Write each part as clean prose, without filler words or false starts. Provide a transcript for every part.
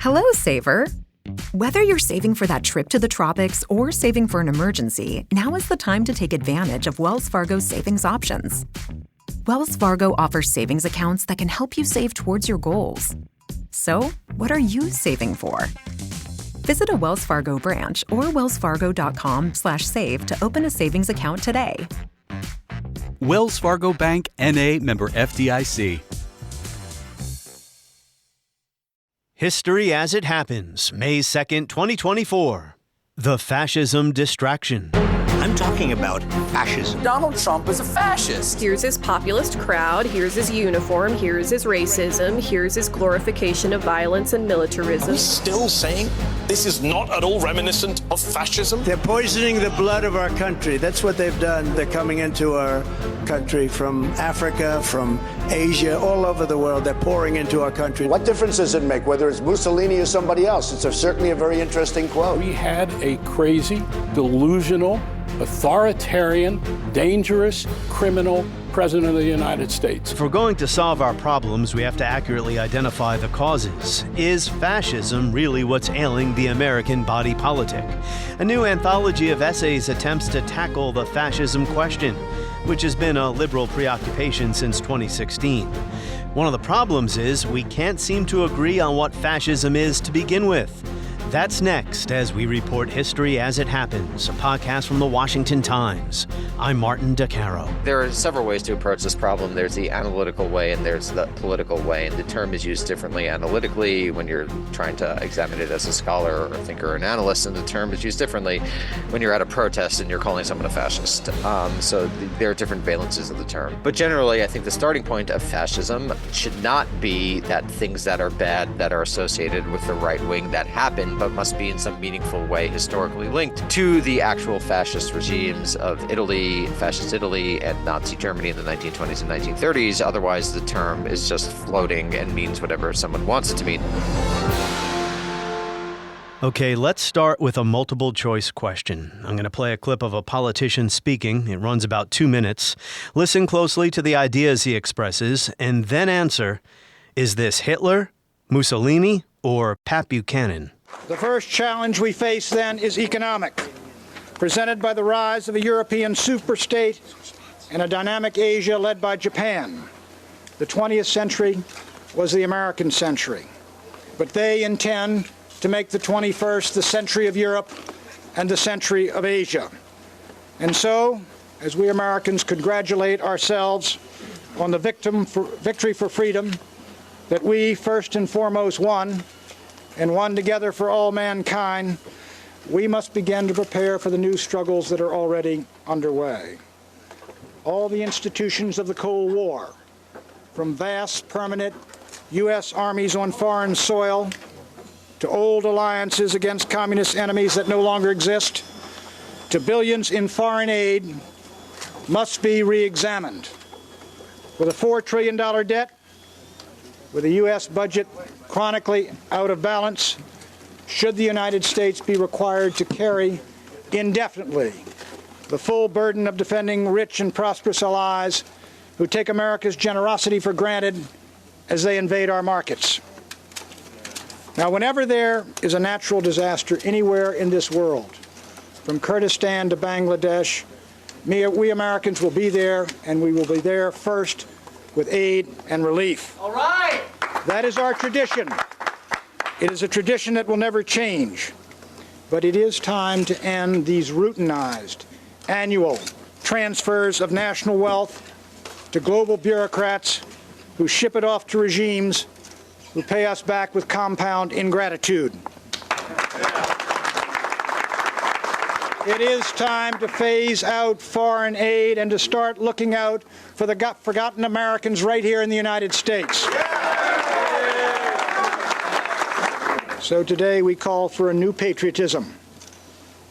Hello, saver. Whether you're saving for that trip to the tropics or saving for an emergency, now is the time to take advantage of Wells Fargo's savings options. Wells Fargo offers savings accounts that can help you save towards your goals. So, what are you saving for? Visit a Wells Fargo branch or wellsfargo.com/save to open a savings account today. Wells Fargo Bank, N.A., member FDIC. History as it happens, May 2nd, 2024. The Fascism Distraction. I'm talking about fascism. Donald Trump is a fascist. Here's his populist crowd, here's his uniform, here's his racism, here's his glorification of violence and militarism. Are we still saying this is not at all reminiscent of fascism? They're poisoning the blood of our country. That's what they've done. They're coming into our country from Africa, from Asia, all over the world. They're pouring into our country. What difference does it make whether it's Mussolini or somebody else? It's certainly a very interesting quote. We had a crazy, delusional, authoritarian, dangerous, criminal President of the United States. If we're going to solve our problems, we have to accurately identify the causes. Is fascism really what's ailing the American body politic? A new anthology of essays attempts to tackle the fascism question, which has been a liberal preoccupation since 2016. One of the problems is we can't seem to agree on what fascism is to begin with. That's next as we report History as It Happens, a podcast from the Washington Times. I'm Martin DeCaro. There are several ways to approach this problem. There's the analytical way and there's the political way, and the term is used differently analytically when you're trying to examine it as a scholar or a thinker or an analyst, and the term is used differently when you're at a protest and you're calling someone a fascist. So there are different valences of the term. But generally, I think the starting point of fascism should not be that things that are bad that are associated with the right wing that happen, but must be in some meaningful way historically linked to the actual fascist regimes of Italy, fascist Italy, and Nazi Germany in the 1920s and 1930s. Otherwise, the term is just floating and means whatever someone wants it to mean. Okay, let's start with a multiple choice question. I'm going to play a clip of a politician speaking. It runs about 2 minutes. Listen closely to the ideas he expresses, and then answer, is this Hitler, Mussolini, or Pat Buchanan? The first challenge we face, then, is economic, presented by the rise of a European superstate and a dynamic Asia led by Japan. The 20th century was the American century, but they intend to make the 21st the century of Europe and the century of Asia. And so, as we Americans congratulate ourselves on the victory for freedom that we, first and foremost, won, and one together for all mankind, we must begin to prepare for the new struggles that are already underway. All the institutions of the Cold War, from vast permanent U.S. armies on foreign soil to old alliances against communist enemies that no longer exist, to billions in foreign aid, must be re-examined. With a $4 trillion debt, with the U.S. budget chronically out of balance, should the United States be required to carry indefinitely the full burden of defending rich and prosperous allies who take America's generosity for granted as they invade our markets? Now, whenever there is a natural disaster anywhere in this world, from Kurdistan to Bangladesh, we Americans will be there, and we will be there first with aid and relief. All right! That is our tradition. It is a tradition that will never change. But it is time to end these routinized annual transfers of national wealth to global bureaucrats who ship it off to regimes who pay us back with compound ingratitude. It is time to phase out foreign aid and to start looking out for the forgotten Americans right here in the United States. So today we call for a new patriotism,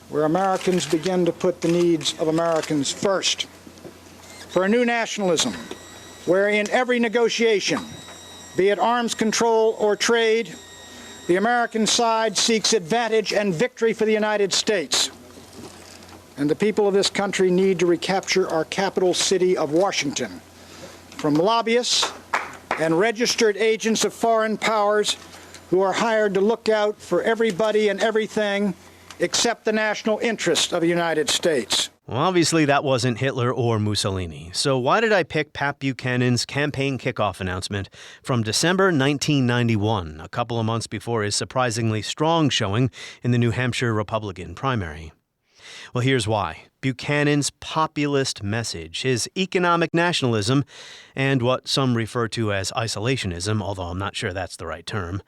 where Americans begin to put the needs of Americans first. For a new nationalism, where in every negotiation, be it arms control or trade, the American side seeks advantage and victory for the United States. And the people of this country need to recapture our capital city of Washington from lobbyists and registered agents of foreign powers who are hired to look out for everybody and everything except the national interest of the United States. Well, obviously that wasn't Hitler or Mussolini. So why did I pick Pat Buchanan's campaign kickoff announcement from December 1991, a couple of months before his surprisingly strong showing in the New Hampshire Republican primary? Well, here's why. Buchanan's populist message, his economic nationalism, and what some refer to as isolationism, although I'm not sure that's the right term.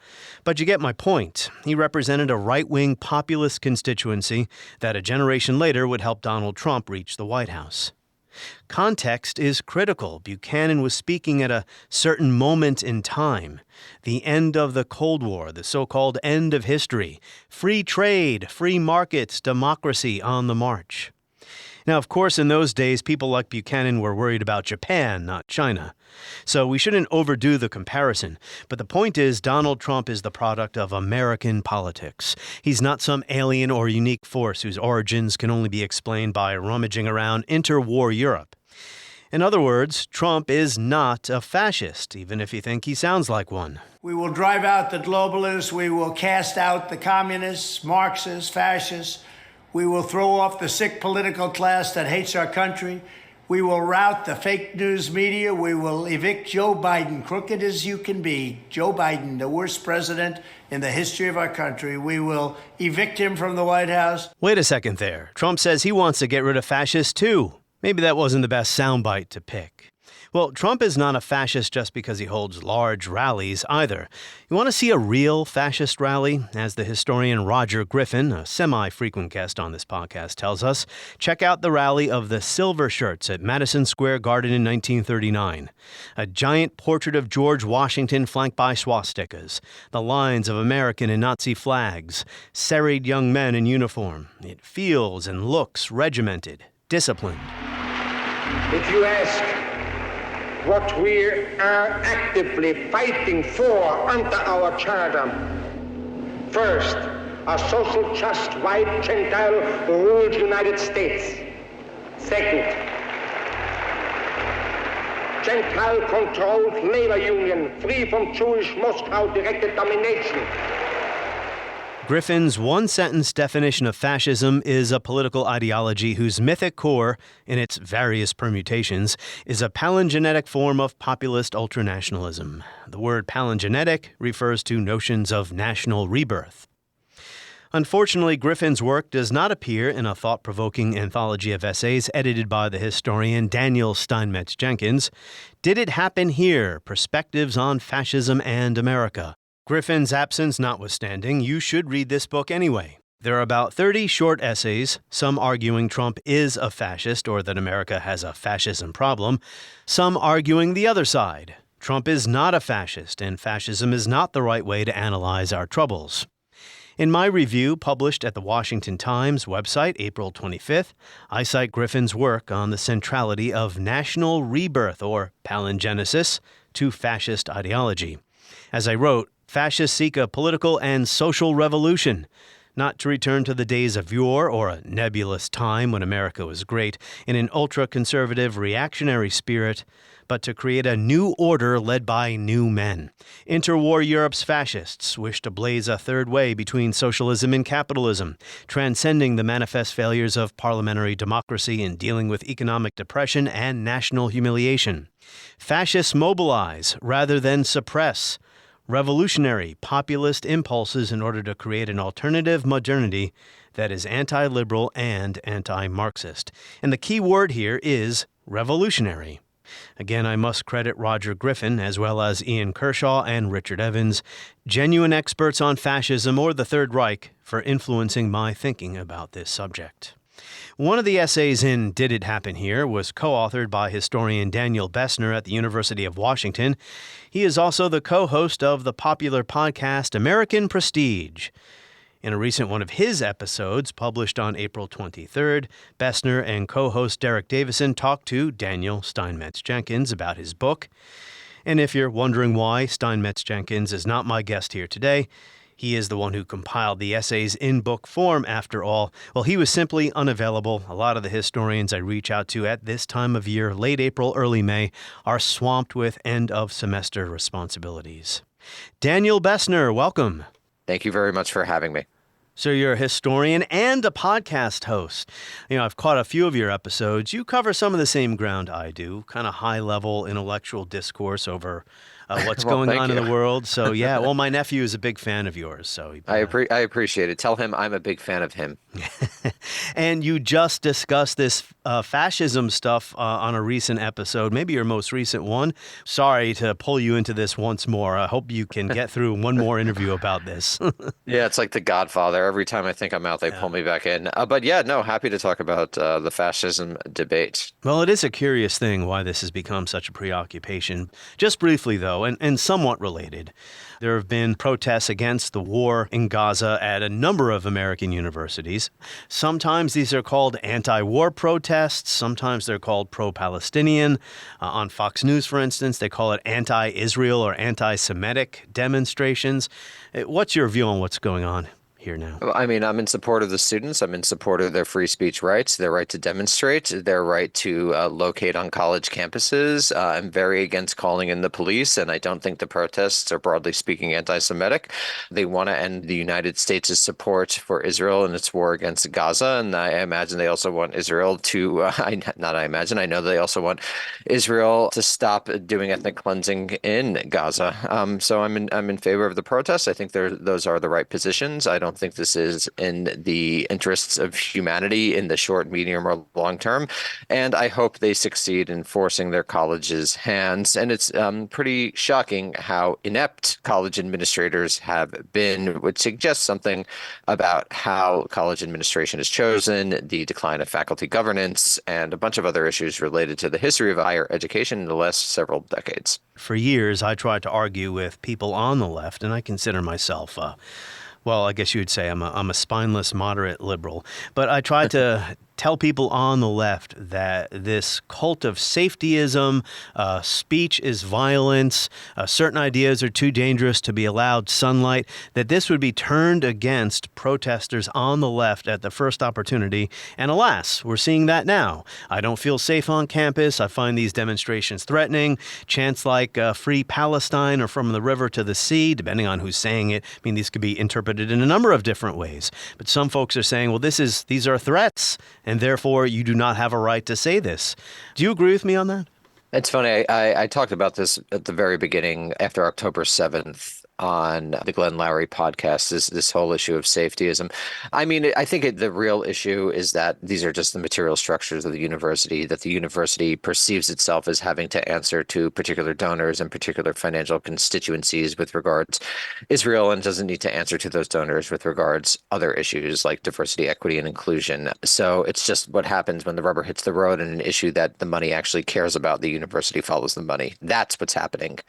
But you get my point. He represented a right-wing populist constituency that a generation later would help Donald Trump reach the White House. Context is critical. Buchanan was speaking at a certain moment in time. The end of the Cold War, the so-called end of history. Free trade, free markets, democracy on the march. Now, of course, in those days, people like Buchanan were worried about Japan, not China. So we shouldn't overdo the comparison. But the point is, Donald Trump is the product of American politics. He's not some alien or unique force whose origins can only be explained by rummaging around interwar Europe. In other words, Trump is not a fascist, even if you think he sounds like one. We will drive out the globalists. We will cast out the communists, Marxists, fascists. We will throw off the sick political class that hates our country. We will rout the fake news media. We will evict Joe Biden, crooked as you can be. Joe Biden, the worst president in the history of our country. We will evict him from the White House. Wait a second there. Trump says he wants to get rid of fascists too. Maybe that wasn't the best soundbite to pick. Well, Trump is not a fascist just because he holds large rallies either. You want to see a real fascist rally? As the historian Roger Griffin, a semi-frequent guest on this podcast, tells us, check out the rally of the Silver Shirts at Madison Square Garden in 1939. A giant portrait of George Washington flanked by swastikas, the lines of American and Nazi flags, serried young men in uniform. It feels and looks regimented, disciplined. If you ask what we are actively fighting for under our charter. First, a social just white Gentile ruled United States. Second, Gentile-controlled labor union free from Jewish Moscow-directed domination. Griffin's one-sentence definition of fascism is a political ideology whose mythic core, in its various permutations, is a palingenetic form of populist ultranationalism. The word palingenetic refers to notions of national rebirth. Unfortunately, Griffin's work does not appear in a thought-provoking anthology of essays edited by the historian Daniel Steinmetz Jenkins. Did It Happen Here? Perspectives on Fascism and America. Griffin's absence notwithstanding, you should read this book anyway. There are about 30 short essays, some arguing Trump is a fascist or that America has a fascism problem, some arguing the other side. Trump is not a fascist, and fascism is not the right way to analyze our troubles. In my review, published at the Washington Times website April 25th, I cite Griffin's work on the centrality of national rebirth, or palingenesis, to fascist ideology. As I wrote, fascists seek a political and social revolution, not to return to the days of yore or a nebulous time when America was great in an ultra-conservative reactionary spirit, but to create a new order led by new men. Interwar Europe's fascists wish to blaze a third way between socialism and capitalism, transcending the manifest failures of parliamentary democracy in dealing with economic depression and national humiliation. Fascists mobilize rather than suppress revolutionary populist impulses in order to create an alternative modernity that is anti-liberal and anti-Marxist. And the key word here is revolutionary. Again, I must credit Roger Griffin, as well as Ian Kershaw and Richard Evans, genuine experts on fascism or the Third Reich, for influencing my thinking about this subject. One of the essays in Did It Happen Here? Was co-authored by historian Daniel Bessner at the University of Washington. He is also the co-host of the popular podcast American Prestige. In a recent one of his episodes, published on April 23rd, Bessner and co-host Derek Davison talked to Daniel Steinmetz Jenkins about his book. And if you're wondering why Steinmetz Jenkins is not my guest here today, he is the one who compiled the essays in book form, after all. Well, he was simply unavailable. A lot of the historians I reach out to at this time of year, late April, early May, are swamped with end-of-semester responsibilities. Daniel Bessner, welcome. Thank you very much for having me. So you're a historian and a podcast host. I've caught a few of your episodes. You cover some of the same ground I do, kind of high-level intellectual discourse over what's going on in the world. So, yeah, well, my nephew is a big fan of yours. So I appreciate it. Tell him I'm a big fan of him. And you just discussed this fascism stuff on a recent episode, maybe your most recent one. Sorry to pull you into this once more. I hope you can get through one more interview about this. Yeah, it's like The Godfather. Every time I think I'm out, they pull me back in. But yeah, no, happy to talk about the fascism debate. Well, it is a curious thing why this has become such a preoccupation. Just briefly, though, and somewhat related, there have been protests against the war in Gaza at a number of American universities. Sometimes these are called anti-war protests. Sometimes they're called pro-Palestinian. On Fox News, for instance, they call it anti-Israel or anti-Semitic demonstrations. What's your view on what's going on here now? I mean, I'm in support of the students. I'm in support of their free speech rights, their right to demonstrate, their right to locate on college campuses. I'm very against calling in the police, and I don't think the protests are, broadly speaking, anti-Semitic. They want to end the United States' support for Israel in its war against Gaza, and I imagine they also want Israel to, I know they also want Israel to stop doing ethnic cleansing in Gaza. So I'm in favor of the protests. I think those are the right positions. I don't think this is in the interests of humanity in the short, medium, or long term. And I hope they succeed in forcing their colleges' hands. And it's pretty shocking how inept college administrators have been, which suggests something about how college administration is chosen, the decline of faculty governance, and a bunch of other issues related to the history of higher education in the last several decades. For years, I tried to argue with people on the left, and I consider myself well, I guess you would say I'm a spineless moderate liberal, but I tried to tell people on the left that this cult of safetyism, speech is violence, certain ideas are too dangerous to be allowed sunlight, that this would be turned against protesters on the left at the first opportunity. And alas, we're seeing that now. I don't feel safe on campus. I find these demonstrations threatening. Chants like Free Palestine or From the River to the Sea, depending on who's saying it. I mean, these could be interpreted in a number of different ways. But some folks are saying, well, these are threats, and therefore you do not have a right to say this. Do you agree with me on that? It's funny. I talked about this at the very beginning after October 7th on the Glenn Lowry podcast, this whole issue of safetyism. I mean, I think the real issue is that these are just the material structures of the university, that the university perceives itself as having to answer to particular donors and particular financial constituencies with regards Israel, and doesn't need to answer to those donors with regards other issues like diversity, equity, and inclusion. So it's just what happens when the rubber hits the road and an issue that the money actually cares about, the university follows the money. That's what's happening,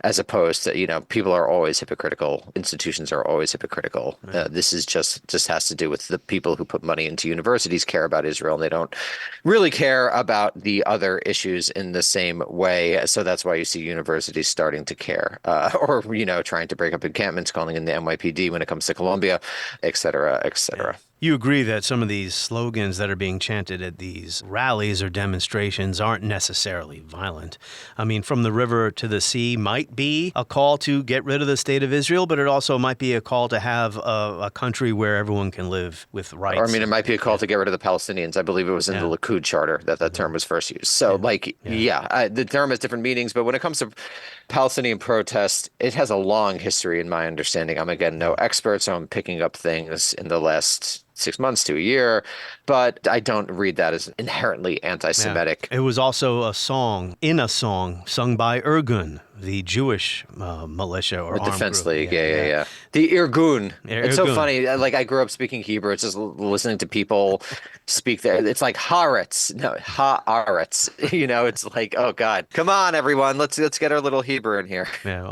as opposed to, people are always hypocritical. Institutions are always hypocritical. Right. This is just has to do with the people who put money into universities care about Israel, and they don't really care about the other issues in the same way. So that's why you see universities starting to care, or trying to break up encampments, calling in the NYPD when it comes to Colombia, et cetera, et cetera. Yeah. You agree that some of these slogans that are being chanted at these rallies or demonstrations aren't necessarily violent. I mean, From the River to the Sea might be a call to get rid of the state of Israel, but it also might be a call to have a country where everyone can live with rights. Or, it might be a call to get rid of the Palestinians. I believe it was in the Likud charter that term was first used. So, the term has different meanings, but when it comes to Palestinian protests, it has a long history in my understanding. I'm, again, no expert, so I'm picking up things in the last 6 months to a year, but I don't read that as inherently anti-Semitic. Yeah. It was also a song sung by Irgun, the Jewish militia or armed defense group. league. Yeah. The Irgun. It's so funny. Like, I grew up speaking Hebrew. It's just listening to people speak there. It's like haaretz. No, haaretz. It's like, oh God, come on, everyone. Let's get our little Hebrew in here. Yeah.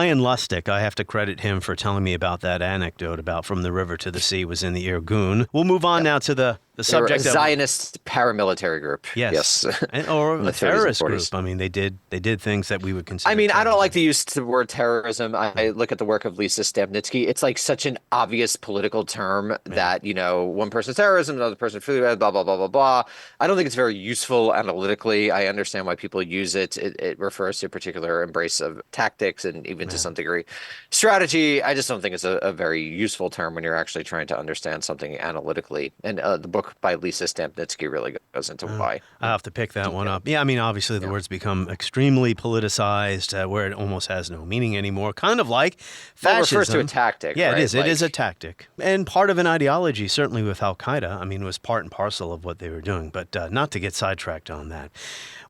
Ian Lustig, I have to credit him for telling me about that anecdote about From the River to the Sea was in the Irgun. We'll move on now to the the They were a subject of Zionist paramilitary group. yes, Yes. or In a the 30s and terrorist 40s. group. I mean, they did things that we would consider. I mean, I don't terrorism. like to use the word terrorism. I look at the work of Lisa Stepnitsky. It's like such an obvious political term that, one person's terrorism, another person blah, blah, blah, blah, blah. I don't think it's very useful analytically. I understand why people use it. It refers to a particular embrace of tactics and even to some degree strategy. I just don't think it's a very useful term when you're actually trying to understand something analytically. And the book by Lisa Stepnitsky really goes into why. I'll have to pick that one up. Yeah, I mean, obviously the word's become extremely politicized, where it almost has no meaning anymore. Kind of like fascism. Well, it refers to a tactic. Yeah, right? it is. It is a tactic. And part of an ideology, certainly with Al-Qaeda. I mean, it was part and parcel of what they were doing. But not to get sidetracked on that.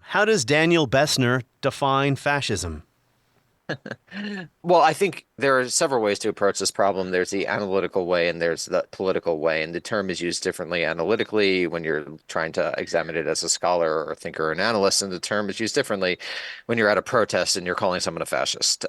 How does Daniel Bessner define fascism? Well, I think there are several ways to approach this problem. There's the analytical way and there's the political way. And the term is used differently analytically when you're trying to examine it as a scholar or a thinker or an analyst. And the term is used differently when you're at a protest and you're calling someone a fascist.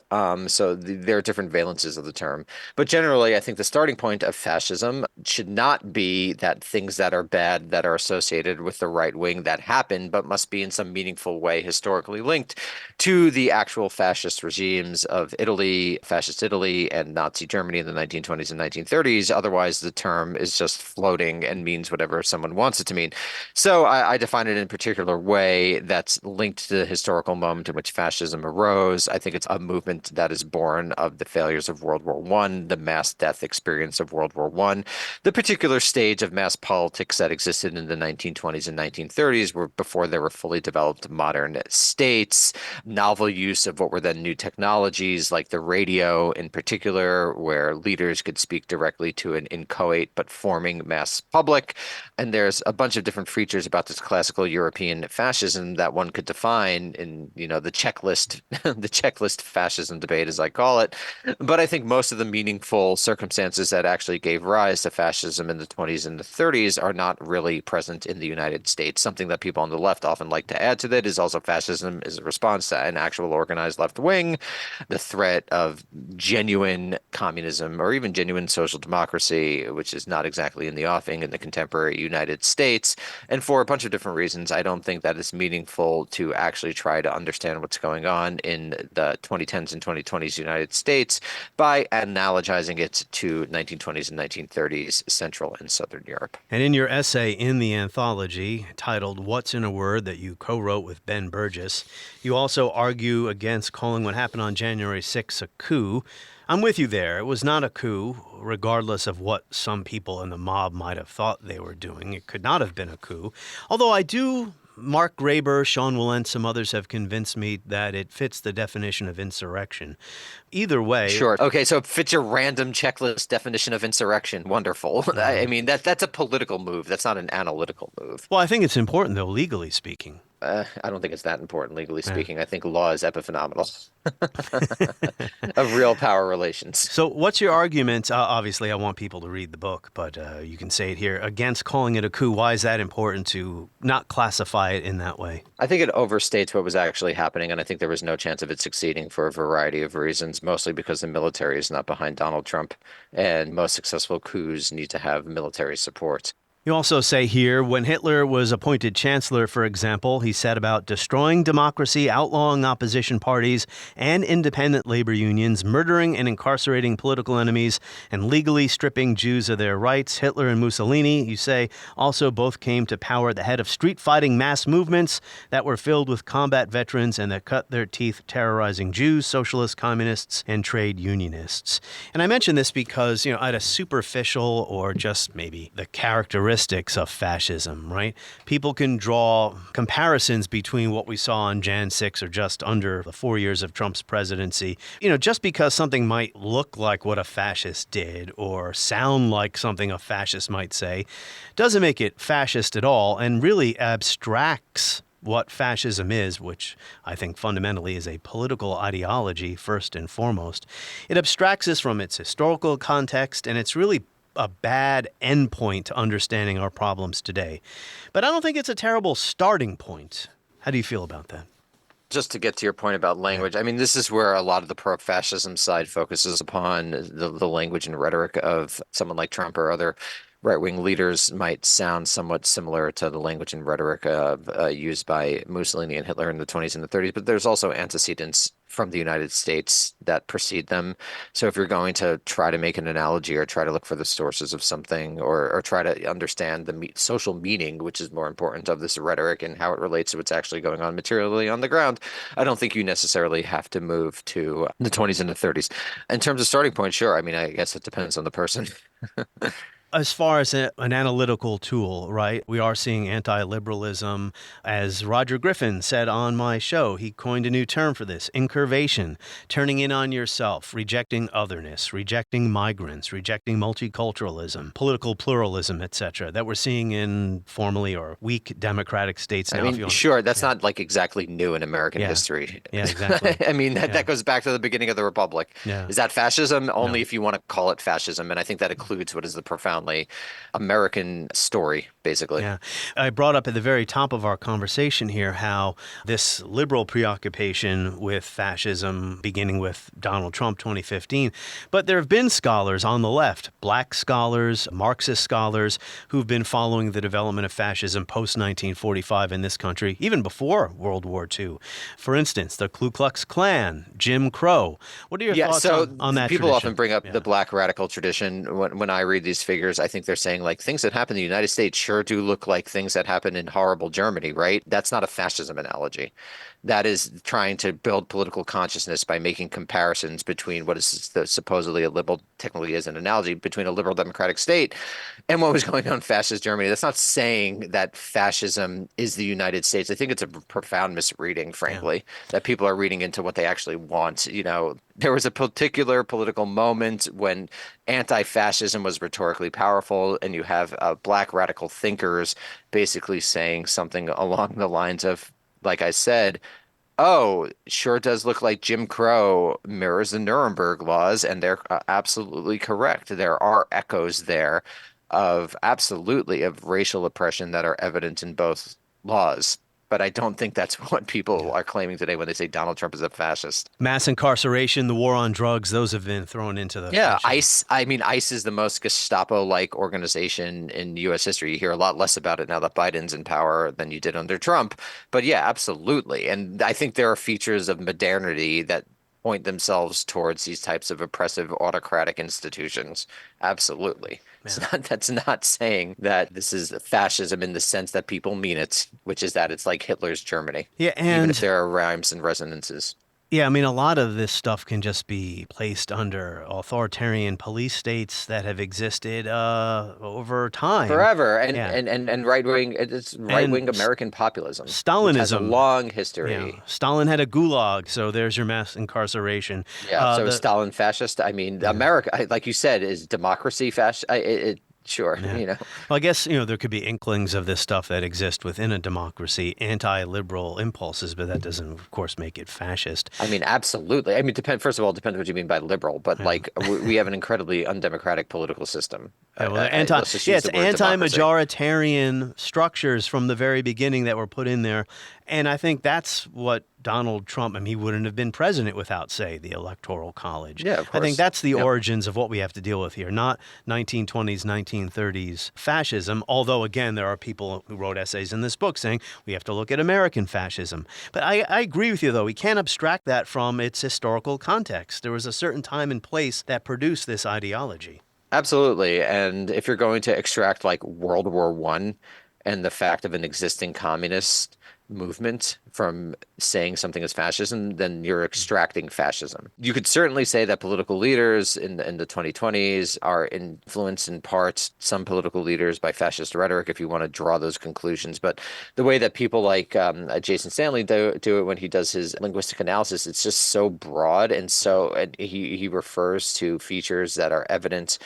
So there are different valences of the term. But generally, I think the starting point of fascism should not be that things that are bad that are associated with the right wing that happen, but must be in some meaningful way historically linked to the actual fascist regimes of Italy, fascist Italy, and Nazi Germany in the 1920s and 1930s. Otherwise, the term is just floating and means whatever someone wants it to mean. So I define it in a particular way that's linked to the historical moment in which fascism arose. I think it's a movement that is born of the failures of World War I, the mass death experience of World War I, the particular stage of mass politics that existed in the 1920s and 1930s, were before there were fully developed modern states, novel use of what were then new technologies like the radio in particular, where leaders could speak directly to an inchoate but forming mass public. And there's a bunch of different features about this classical European fascism that one could define in, the checklist, the checklist fascism debate, as I call it. But I think most of the meaningful circumstances that actually gave rise to fascism in the 20s and the 30s are not really present in the United States. Something that people on the left often like to add to that is also fascism is a response to an actual organized left wing, the threat of genuine communism or even genuine social democracy, which is not exactly in the offing in the contemporary United States. And for a bunch of different reasons, I don't think that it's meaningful to actually try to understand what's going on in the 2010s and 2020s United States by analogizing it to 1920s and 1930s Central and Southern Europe. And in your essay in the anthology titled What's in a Word that you co-wrote with Ben Burgess, you also argue against calling what happened on January 6th a coup. I'm with you there. It was not a coup, regardless of what some people in the mob might have thought they were doing. It could not have been a coup. Although Mark Graber, Sean Willent, some others have convinced me that it fits the definition of insurrection. Either way. Sure. Okay, so it fits your random checklist definition of insurrection. Wonderful. I mean, that's a political move. That's not an analytical move. Well, I think it's important, though, legally speaking. I don't think it's that important, legally speaking. I think law is epiphenomenal of real power relations. So what's your argument? Obviously, I want people to read the book, but you can say it here, against calling it a coup. Why is that important to not classify it in that way? I think it overstates what was actually happening, and I think there was no chance of it succeeding for a variety of reasons, mostly because the military is not behind Donald Trump, and most successful coups need to have military support. You also say here, when Hitler was appointed chancellor, for example, he said about destroying democracy, outlawing opposition parties and independent labor unions, murdering and incarcerating political enemies, and legally stripping Jews of their rights. Hitler and Mussolini, you say, also both came to power at the head of street-fighting mass movements that were filled with combat veterans and that cut their teeth terrorizing Jews, socialists, communists, and trade unionists. And I mention this because, at a superficial or just maybe the characteristics of fascism, right? People can draw comparisons between what we saw on Jan 6 or just under the 4 years of Trump's presidency. Just because something might look like what a fascist did or sound like something a fascist might say doesn't make it fascist at all and really abstracts what fascism is, which I think fundamentally is a political ideology first and foremost. It abstracts us from its historical context, and it's really a bad endpoint to understanding our problems today. But I don't think it's a terrible starting point. How do you feel about that? Just to get to your point about language, I mean, this is where a lot of the pro-fascism side focuses upon the language and rhetoric of someone like Trump or other right-wing leaders might sound somewhat similar to the language and rhetoric used by Mussolini and Hitler in the 20s and the 30s, but there's also antecedents from the United States that precede them. So if you're going to try to make an analogy or try to look for the sources of something or try to understand the social meaning, which is more important, of this rhetoric and how it relates to what's actually going on materially on the ground, I don't think you necessarily have to move to the 20s and the 30s. In terms of starting point, sure. I mean, I guess it depends on the person. As far as an analytical tool, right, we are seeing anti-liberalism. As Roger Griffin said on my show, he coined a new term for this: incurvation, turning in on yourself, rejecting otherness, rejecting migrants, rejecting multiculturalism, political pluralism, etc., that we're seeing in formally or weak democratic states now. I mean, sure, that's not like exactly new in American history. Yeah, exactly. I mean, that goes back to the beginning of the Republic. Yeah. Is that fascism? Only if you want to call it fascism. And I think that includes what is the profoundly American story, basically. Yeah. I brought up at the very top of our conversation here how this liberal preoccupation with fascism, beginning with Donald Trump 2015, but there have been scholars on the left, black scholars, Marxist scholars, who've been following the development of fascism post-1945 in this country, even before World War II. For instance, the Ku Klux Klan, Jim Crow. What are your thoughts on that people tradition? often bring up the black radical tradition. When I read these figures, I think they're saying like things that happen in the United States sure do look like things that happen in horrible Germany, right? That's not a fascism analogy. That is trying to build political consciousness by making comparisons between what is supposedly a liberal, technically is an analogy, between a liberal democratic state and what was going on in fascist Germany. That's not saying that fascism is the United States. I think it's a profound misreading, frankly, that people are reading into what they actually want. You know, there was a particular political moment when anti-fascism was rhetorically powerful, and you have black radical thinkers basically saying something along the lines of, like I said, oh, sure does look like Jim Crow mirrors the Nuremberg laws, and they're absolutely correct. There are echoes there of racial oppression that are evident in both laws. But I don't think that's what people are claiming today when they say Donald Trump is a fascist. Mass incarceration, the war on drugs, those have been thrown into the ICE. I mean, ICE is the most Gestapo-like organization in U.S. history. You hear a lot less about it now that Biden's in power than you did under Trump. But yeah, absolutely. And I think there are features of modernity that point themselves towards these types of oppressive autocratic institutions. Absolutely. That's not saying that this is fascism in the sense that people mean it, which is that it's like Hitler's Germany. Yeah, and even if there are rhymes and resonances. Yeah, I mean, a lot of this stuff can just be placed under authoritarian police states that have existed over time. Forever. And right-wing, it's right-wing American populism. Stalinism. Which has a long history. Yeah. Stalin had a gulag, so there's your mass incarceration. Yeah, so Stalin fascist? I mean, America, like you said, is democracy fascist? Sure, you know. Well, I guess, there could be inklings of this stuff that exist within a democracy, anti-liberal impulses, but that doesn't, of course, make it fascist. I mean, absolutely. I mean, first of all, it depends what you mean by liberal, but like we have an incredibly undemocratic political system. It's anti-majoritarian structures from the very beginning that were put in there. And I think that's what Donald Trump, he wouldn't have been president without, say, the Electoral College. Yeah, of course. I think that's the origins of what we have to deal with here, not 1920s, 1930s fascism, although, again, there are people who wrote essays in this book saying we have to look at American fascism. But I agree with you, though. We can't abstract that from its historical context. There was a certain time and place that produced this ideology. Absolutely. And if you're going to extract like World War I and the fact of an existing communist movement from saying something as fascism, then you're extracting fascism. You could certainly say that political leaders in the 2020s are influenced in part, some political leaders, by fascist rhetoric, if you want to draw those conclusions. But the way that people like Jason Stanley do it when he does his linguistic analysis, it's just so broad, and he refers to features that are evident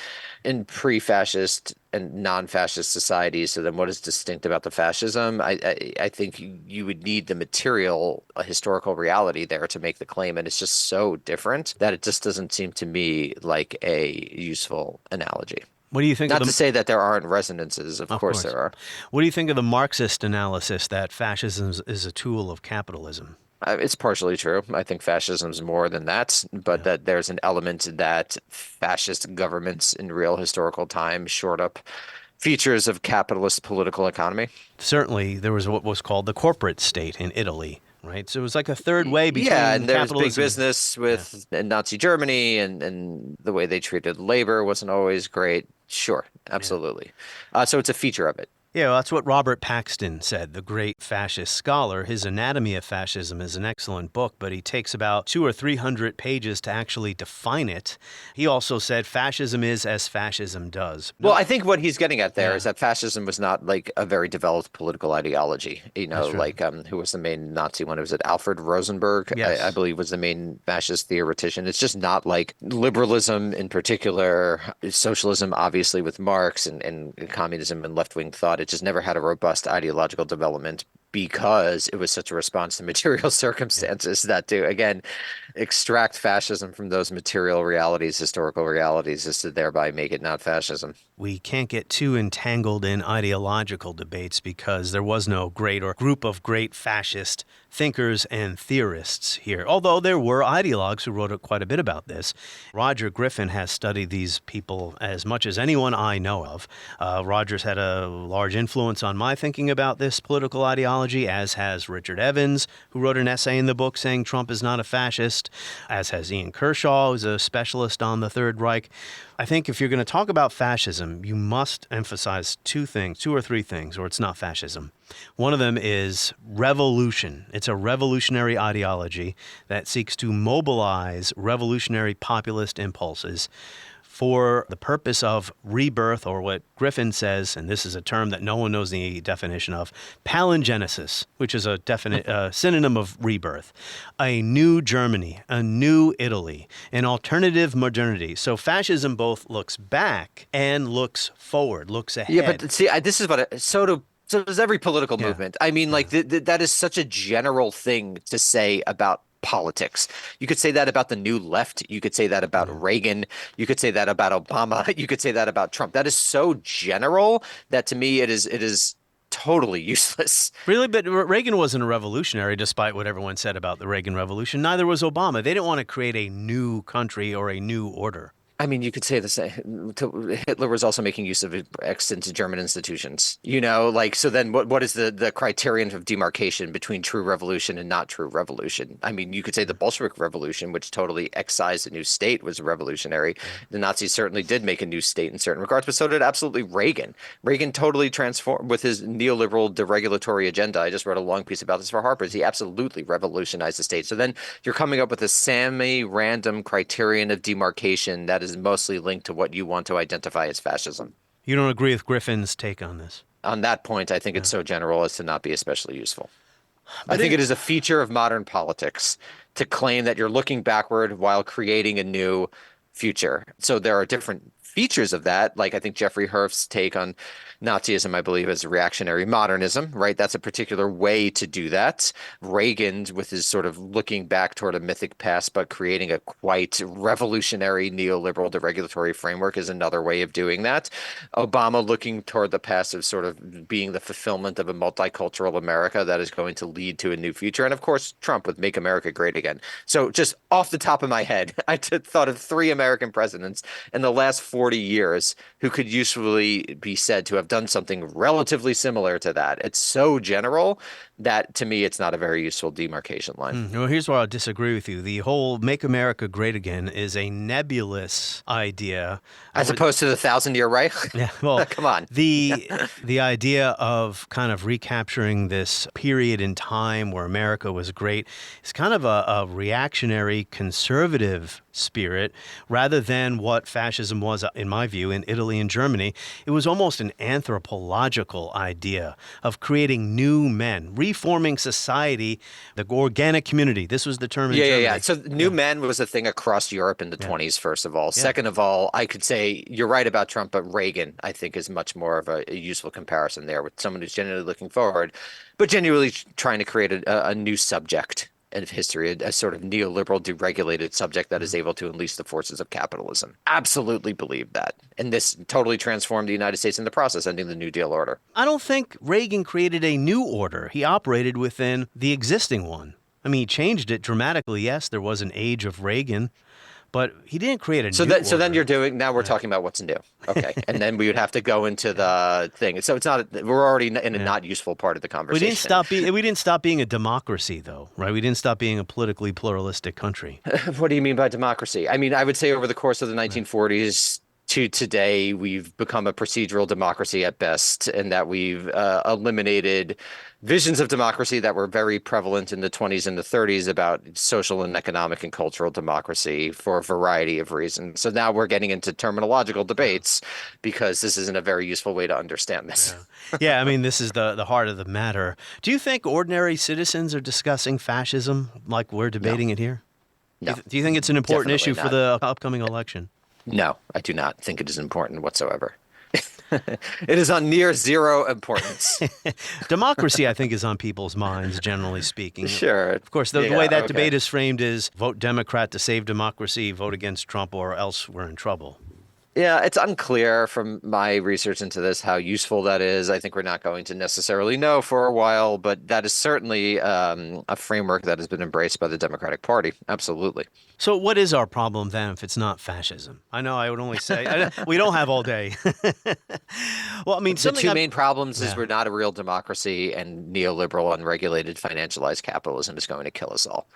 in pre-fascist and non-fascist societies. So then what is distinct about the fascism? I think you would need the material, a historical reality there to make the claim. And it's just so different that it just doesn't seem to me like a useful analogy. What do you think? Not to say that there aren't resonances. Of course there are. What do you think of the Marxist analysis that fascism is a tool of capitalism? It's partially true. I think fascism's more than that, but that there's an element that fascist governments in real historical time shored up features of capitalist political economy. Certainly, there was what was called the corporate state in Italy, right? So it was like a third way between and there was big capitalism. business with Nazi Germany, and the way they treated labor wasn't always great. Sure, absolutely. So it's a feature of it. Yeah, well, that's what Robert Paxton said, the great fascist scholar. His Anatomy of Fascism is an excellent book, but he takes about 200 or 300 pages to actually define it. He also said fascism is as fascism does. Well, I think what he's getting at there is that fascism was not like a very developed political ideology. You know, like who was the main Nazi one? Was it Alfred Rosenberg? Yes. I believe was the main fascist theoretician. It's just not like liberalism in particular, socialism obviously with Marx, and communism and left-wing thought. It just never had a robust ideological development because it was such a response to material circumstances that to, again, extract fascism from those material realities, historical realities, is to thereby make it not fascism. We can't get too entangled in ideological debates because there was no great or group of great fascist thinkers and theorists here, although there were ideologues who wrote quite a bit about this. Roger Griffin has studied these people as much as anyone I know of. Roger's had a large influence on my thinking about this political ideology, as has Richard Evans, who wrote an essay in the book saying Trump is not a fascist, as has Ian Kershaw, who's a specialist on the Third Reich. I think if you're going to talk about fascism, you must emphasize two or three things, or it's not fascism. One of them is revolution. It's a revolutionary ideology that seeks to mobilize revolutionary populist impulses for the purpose of rebirth, or what Griffin says, and this is a term that no one knows the definition of, palingenesis, which is a synonym of rebirth, a new Germany, a new Italy, an alternative modernity. So fascism both looks back and looks forward, looks ahead. Yeah, but see, this is what so does every political movement. I mean, like that is such a general thing to say about politics. You could say that about the New Left. You could say that about Reagan. You could say that about Obama. You could say that about Trump. That is so general that to me it is totally useless. Really? But Reagan wasn't a revolutionary, despite what everyone said about the Reagan Revolution. Neither was Obama. They didn't want to create a new country or a new order. I mean, you could say the same. Hitler was also making use of extant German institutions, you know, like, so then what is the criterion of demarcation between true revolution and not true revolution? I mean, you could say the Bolshevik Revolution, which totally excised a new state, was revolutionary. The Nazis certainly did make a new state in certain regards, but so did absolutely Reagan. Reagan totally transformed with his neoliberal deregulatory agenda. I just wrote a long piece about this for Harper's. He absolutely revolutionized the state. So then you're coming up with a semi-random criterion of demarcation that is mostly linked to what you want to identify as fascism. You don't agree with Griffin's take on this? On that point, I think it's so general as to not be especially useful. I think it is a feature of modern politics to claim that you're looking backward while creating a new future. So there are different features of that. Like I think Jeffrey Herf's take on Nazism, I believe, is reactionary modernism, right? That's a particular way to do that. Reagan, with his sort of looking back toward a mythic past, but creating a quite revolutionary neoliberal deregulatory framework, is another way of doing that. Obama looking toward the past of sort of being the fulfillment of a multicultural America that is going to lead to a new future. And of course, Trump with Make America Great Again. So just off the top of my head, I thought of 3 American presidents in the last 40 years who could usefully be said to have done something relatively similar to that. It's so general that to me it's not a very useful demarcation line. Well, here's where I'll disagree with you. The whole Make America Great Again is a nebulous idea. As opposed to the 1,000-year Reich? Yeah, well, come on. The idea of kind of recapturing this period in time where America was great is kind of a reactionary conservative spirit rather than what fascism was, in my view, in Italy and Germany. It was almost an anthropological idea of creating new men, reforming society, the organic community. This was the term in Germany. Yeah. So new men was a thing across Europe in the 20s, first of all. Second of all, I could say you're right about Trump, but Reagan, I think, is much more of a useful comparison there with someone who's genuinely looking forward, but genuinely trying to create a new subject of history, a sort of neoliberal, deregulated subject that is able to unleash the forces of capitalism. Absolutely believe that. And this totally transformed the United States in the process, ending the New Deal order. I don't think Reagan created a new order. He operated within the existing one. I mean, he changed it dramatically. Yes, there was an age of Reagan, But he didn't create a So new so then order. now we're talking about what's new. Okay. And then we would have to go into the thing. So it's not, we're already in a not useful part of the conversation. We didn't stop being a democracy, though, right? We didn't stop being a politically pluralistic country. What do you mean by democracy? I mean, I would say over the course of the 1940s to today, we've become a procedural democracy at best, and that we've eliminated visions of democracy that were very prevalent in the 20s and the 30s about social and economic and cultural democracy for a variety of reasons. So now we're getting into terminological debates because this isn't a very useful way to understand this. Yeah, I mean, this is the heart of the matter. Do you think ordinary citizens are discussing fascism like we're debating it here? No. Do you think it's an important issue for the upcoming election? No, I do not think it is important whatsoever. It is on near zero importance. Democracy, I think, is on people's minds, generally speaking. Sure. Of course, the way that debate is framed is vote Democrat to save democracy, vote against Trump, or else we're in trouble. Yeah, it's unclear from my research into this how useful that is. I think we're not going to necessarily know for a while, but that is certainly a framework that has been embraced by the Democratic Party. Absolutely. So what is our problem then if it's not fascism? I know I would only say we don't have all day. Well, I mean, the two main problems is we're not a real democracy, and neoliberal, unregulated, financialized capitalism is going to kill us all.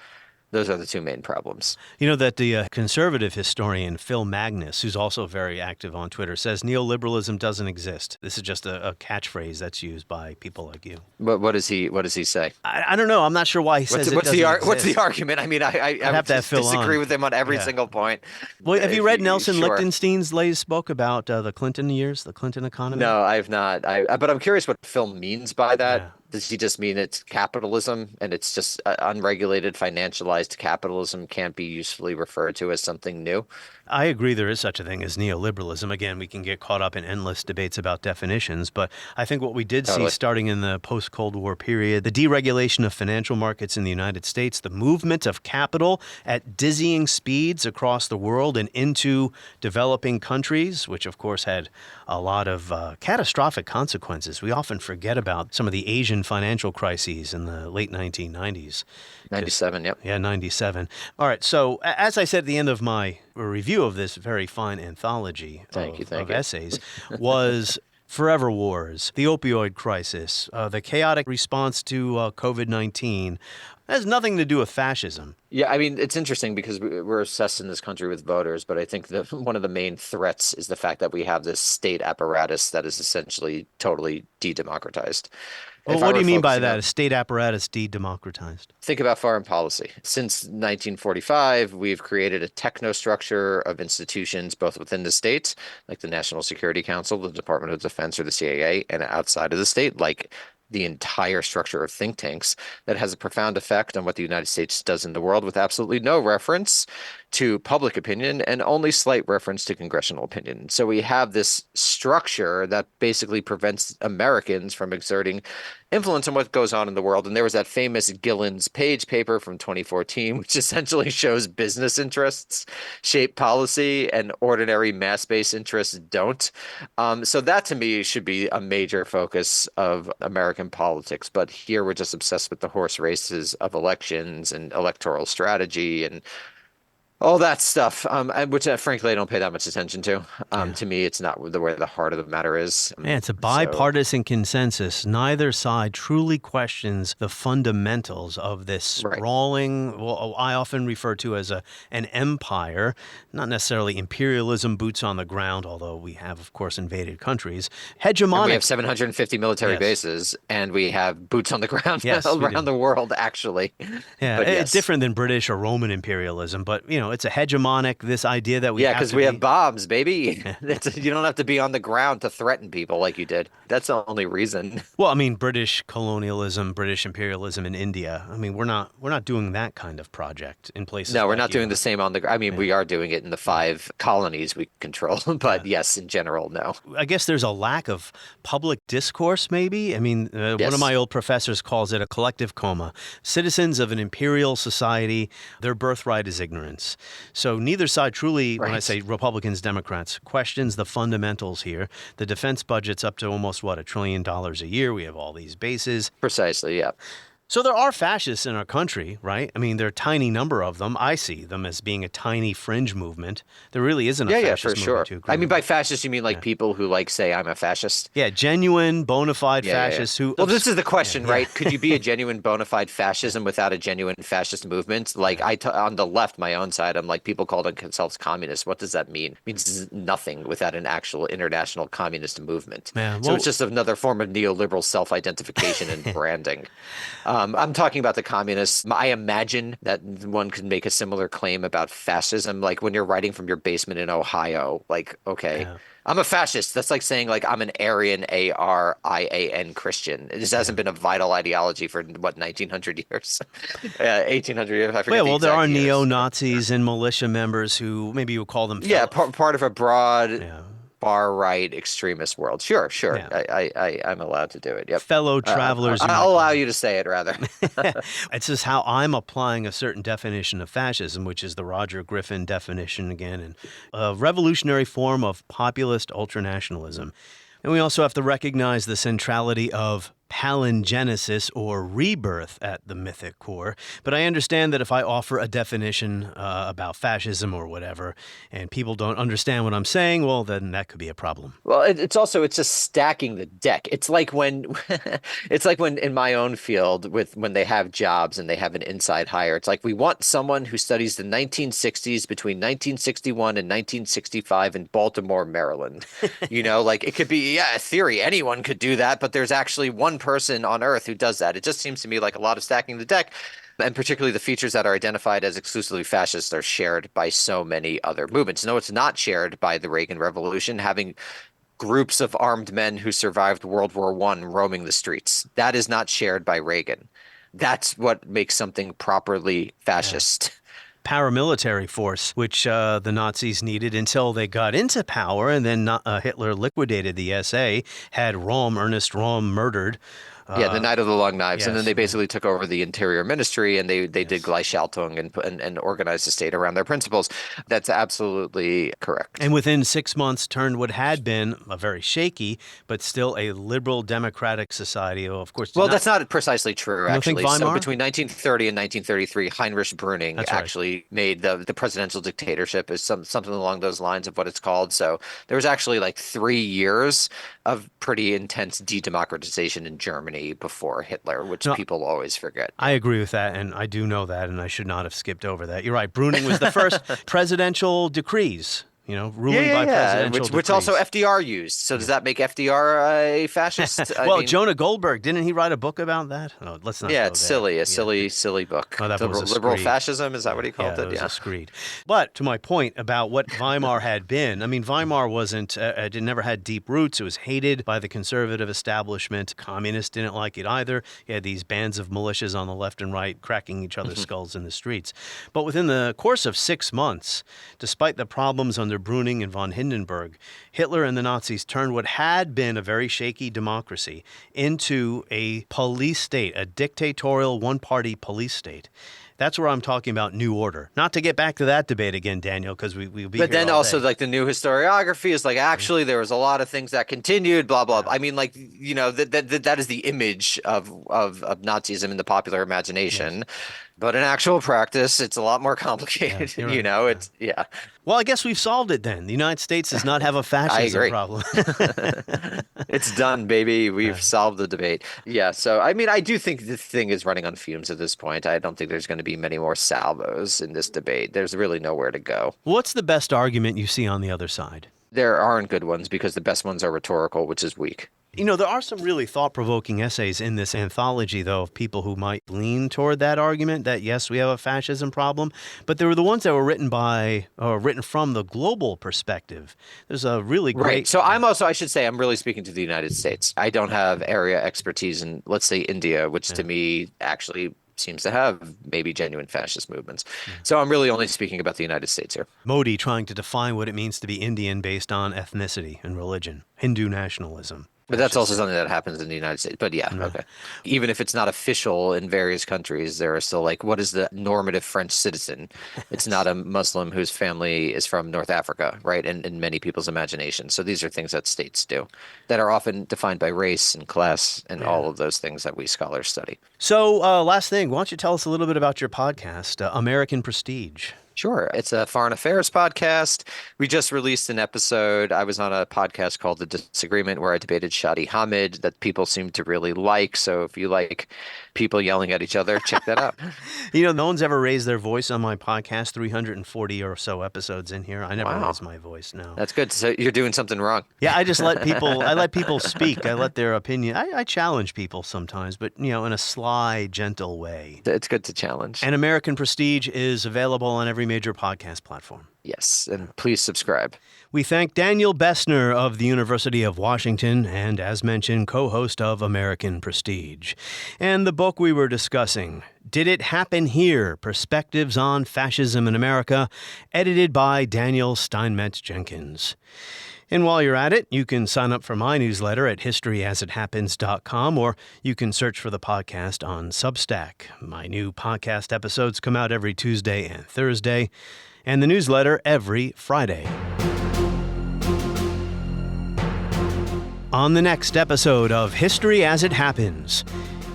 Those are the two main problems. You know that the conservative historian Phil Magnus, who's also very active on Twitter, says neoliberalism doesn't exist. This is just a catchphrase that's used by people like you. What does he say? I don't know. I'm not sure why he says what's the argument? I mean, I have to disagree with him on every single point. Well, have you read Nelson Lichtenstein's latest book about the Clinton years, the Clinton economy? No, I have not. But I'm curious what Phil means by that. Yeah. Does he just mean it's capitalism and it's just unregulated, financialized capitalism can't be usefully referred to as something new? I agree there is such a thing as neoliberalism. Again, we can get caught up in endless debates about definitions, but I think what we did see starting in the post-Cold War period, the deregulation of financial markets in the United States, the movement of capital at dizzying speeds across the world and into developing countries, which of course had a lot of catastrophic consequences. We often forget about some of the Asian financial crises in the late 1990s. 97, yep. Yeah, 97. All right, so as I said at the end of my review of this very fine anthology of essays was Forever Wars, the opioid crisis, the chaotic response to COVID-19. That has nothing to do with fascism. Yeah, I mean, it's interesting because we're obsessed in this country with voters, but I think that one of the main threats is the fact that we have this state apparatus that is essentially totally de-democratized. Well, what do you mean by that? A state apparatus de-democratized? Think about foreign policy. Since 1945, we've created a technostructure of institutions, both within the states, like the National Security Council, the Department of Defense, or the CIA, and outside of the state, like the entire structure of think tanks, that has a profound effect on what the United States does in the world, with absolutely no reference to public opinion and only slight reference to congressional opinion. So we have this structure that basically prevents Americans from exerting influence on what goes on in the world. And there was that famous Gillen's Page paper from 2014, which essentially shows business interests shape policy and ordinary mass-based interests don't. So that to me should be a major focus of American politics. But here we're just obsessed with the horse races of elections and electoral strategy and all that stuff, which frankly I don't pay that much attention to. To me, it's not where the heart of the matter is. Man, it's a bipartisan consensus. Neither side truly questions the fundamentals of this sprawling, well, I often refer to as an empire, not necessarily imperialism, boots on the ground, although we have, of course, invaded countries. Hegemonic. And we have 750 military bases, and we have boots on the ground around the world, actually. Yeah, it's different than British or Roman imperialism, but, you know, it's a hegemonic, this idea that we have because we have bombs, baby. You don't have to be on the ground to threaten people like you did. That's the only reason. Well, I mean, British colonialism, British imperialism in India. I mean, we're not doing that kind of project in places. No, we're not doing the same on the. I mean, we are doing it in the 5 colonies we control, but yes, in general, no. I guess there's a lack of public discourse, maybe. I mean, one of my old professors calls it a collective coma. Citizens of an imperial society, their birthright is ignorance. So neither side truly, when I say Republicans, Democrats, questions the fundamentals here. The defense budget's up to almost, $1 trillion a year. We have all these bases. Precisely, yeah. So there are fascists in our country, right? I mean, there are a tiny number of them. I see them as being a tiny fringe movement. There really isn't a fascist for sure. movement. To agree I mean, with. by fascist, you mean like people who like say I'm a fascist? Yeah, genuine, bona fide fascists who... Well, this is the question, right? Could you be a genuine bona fide fascism without a genuine fascist movement? Like on the left, my own side, I'm like, people call themselves communists. What does that mean? It means nothing without an actual international communist movement. So it's just another form of neoliberal self-identification and branding. I'm talking about the communists. I imagine that one could make a similar claim about fascism, like when you're writing from your basement in Ohio, like, okay, I'm a fascist. That's like saying like I'm an Aryan, Arian Christian. This hasn't been a vital ideology for what, 1900 years, 1800 years. I forget. Well, there are neo-Nazis and militia members who maybe you would call them. Part of a broad. Far-right extremist world. Sure. I'm allowed to do it. Yep. Fellow travelers. I'll allow you to say it, rather. It's just how I'm applying a certain definition of fascism, which is the Roger Griffin definition again, and a revolutionary form of populist ultranationalism. And we also have to recognize the centrality of palingenesis or rebirth at the mythic core. But I understand that if I offer a definition about fascism or whatever, and people don't understand what I'm saying, well, then that could be a problem. Well, it's just stacking the deck. It's like when in my own field when they have jobs and they have an inside hire, it's like we want someone who studies the 1960s between 1961 and 1965 in Baltimore, Maryland. Like it could be, a theory. Anyone could do that, but there's actually one person on Earth who does that. It just seems to me like a lot of stacking the deck, and particularly the features that are identified as exclusively fascist are shared by so many other movements. No, it's not shared by the Reagan Revolution, having groups of armed men who survived World War I roaming the streets. That is not shared by Reagan. That's what makes something properly fascist. Paramilitary force, which the Nazis needed until they got into power, and then Hitler liquidated the SA, had Ernest Röhm murdered. The Night of the Long Knives. Yes. And then they basically took over the Interior Ministry, and they did Gleichschaltung and organized the state around their principles. That's absolutely correct. And within 6 months turned what had been a very shaky, but still a liberal democratic society. Of course. Well, that's not precisely true, actually. So between 1930 and 1933, Heinrich Brüning actually made the presidential dictatorship is something along those lines of what it's called. So there was actually like 3 years of pretty intense de-democratization in Germany before Hitler, which people always forget. I agree with that, and I do know that, and I should not have skipped over that. You're right. Brüning was the first presidential decrees. Ruling by presidential decrees. Which also FDR used. So does that make FDR a fascist? Jonah Goldberg, didn't he write a book about that? No, let's not. Yeah, it's silly. Silly book. Oh, that was liberal fascism. Is that what he called it? Yeah, a screed. But to my point about what Weimar had been, I mean, Weimar it never had deep roots. It was hated by the conservative establishment. Communists didn't like it either. You had these bands of militias on the left and right cracking each other's skulls in the streets. But within the course of 6 months, despite the problems under Brüning and von Hindenburg, Hitler and the Nazis turned what had been a very shaky democracy into a police state, a dictatorial one-party police state. That's where I'm talking about new order. Not to get back to that debate again, Daniel, because we'll be here But then all also, day. like, the new historiography is like, actually, there was a lot of things that continued, blah, blah, blah. I mean, like, that is the image of Nazism in the popular imagination. Yes. But in actual practice, it's a lot more complicated. Right. Well, I guess we've solved it then. The United States does not have a fascism problem. It's done, baby. We've solved the debate. Yeah. So, I mean, I do think the thing is running on fumes at this point. I don't think there's going to be many more salvos in this debate. There's really nowhere to go. What's the best argument you see on the other side? There aren't good ones because the best ones are rhetorical, which is weak. There are some really thought-provoking essays in this anthology, though, of people who might lean toward that argument that, yes, we have a fascism problem, but there were the ones that were written from the global perspective. There's a really great... Right. So I should say, I'm really speaking to the United States. I don't have area expertise in, let's say, India, which to me actually seems to have maybe genuine fascist movements. So I'm really only speaking about the United States here. Modi trying to define what it means to be Indian based on ethnicity and religion, Hindu nationalism. But that's also something that happens in the United States. But yeah, okay. Even if it's not official in various countries, there are still like, what is the normative French citizen? It's not a Muslim whose family is from North Africa, right? In many people's imagination. So these are things that states do that are often defined by race and class and all of those things that we scholars study. So last thing, why don't you tell us a little bit about your podcast, American Prestige? Sure. It's a foreign affairs podcast. We just released an episode. I was on a podcast called The Disagreement where I debated Shadi Hamid that people seem to really like. So if you like people yelling at each other, check that out. No one's ever raised their voice on my podcast, 340 or so episodes in here. I never raise my voice, no. That's good. So you're doing something wrong. Yeah, I just let people speak. I let their opinion. I challenge people sometimes, but, in a sly, gentle way. It's good to challenge. And American Prestige is available on every major podcast platform. Yes, and please subscribe. We thank Daniel Bessner of the University of Washington and, as mentioned, co-host of American Prestige. And the book we were discussing, Did It Happen Here? Perspectives on Fascism in America, edited by Daniel Steinmetz Jenkins. And while you're at it, you can sign up for my newsletter at historyasithappens.com, or you can search for the podcast on Substack. My new podcast episodes come out every Tuesday and Thursday, and the newsletter every Friday. On the next episode of History as It Happens,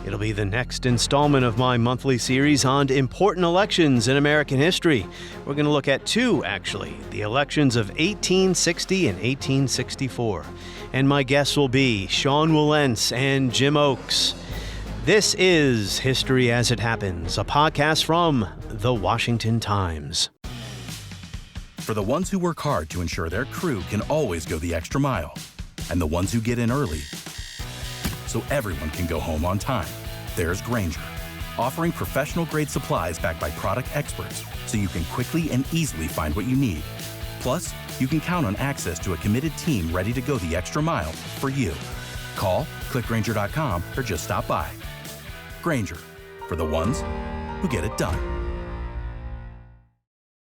it'll be the next installment of my monthly series on important elections in American history. We're going to look at two, actually, the elections of 1860 and 1864. And my guests will be Sean Wilentz and Jim Oakes. This is History as It Happens, a podcast from The Washington Times. For the ones who work hard to ensure their crew can always go the extra mile, and the ones who get in early so everyone can go home on time, there's Grainger, offering professional-grade supplies backed by product experts so you can quickly and easily find what you need. Plus, you can count on access to a committed team ready to go the extra mile for you. Call, click Grainger.com, or just stop by. Grainger, for the ones who get it done.